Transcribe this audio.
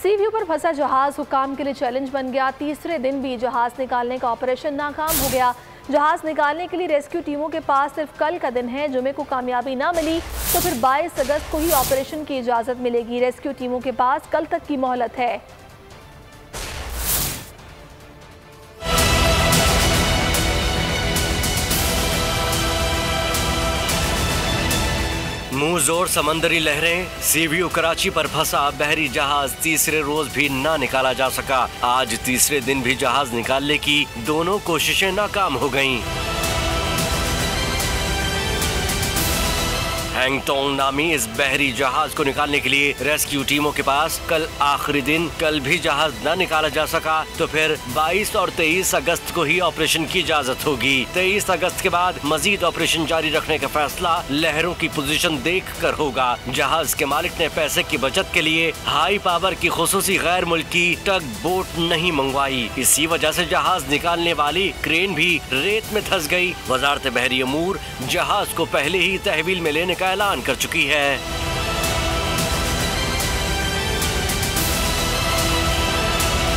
सी view पर फंसा जहाज हुकाम के लिए चैलेंज बन गया। तीसरे दिन भी जहाज निकालने का ऑपरेशन नाकाम हो गया। जहाज निकालने के लिए रेस्क्यू टीमों के पास सिर्फ कल का दिन है। जुमे को कामयाबी ना मिली तो फिर 22 अगस्त को ही ऑपरेशन की इजाजत मिलेगी। रेस्क्यू टीमों के पास कल तक की मोहलत है। मुंह जोर समंदरी लहरें, सी व्यू कराची पर फंसा बहरी जहाज तीसरे रोज भी ना निकाला जा सका। आज तीसरे दिन भी जहाज निकालने की दोनों कोशिशें नाकाम हो गईं। हैंगटोंग नामी इस बहरी जहाज को निकालने के लिए रेस्क्यू टीमों के पास कल आखिरी दिन। कल भी जहाज न निकाला जा सका तो फिर 22 और 23 अगस्त को ही ऑपरेशन की इजाजत होगी। 23 अगस्त के बाद मजीद ऑपरेशन जारी रखने का फैसला लहरों की पोजीशन देखकर होगा। जहाज के मालिक ने पैसे की बचत के लिए हाई पावर की खुसूसी गैर मुल्की टग बोट नहीं मंगवाई। इसी वजह से जहाज निकालने वाली क्रेन भी रेत में धंस गई। वजारत बहरी अमूर जहाज को पहले ही तहवील में लेने का ऐलान कर चुकी है।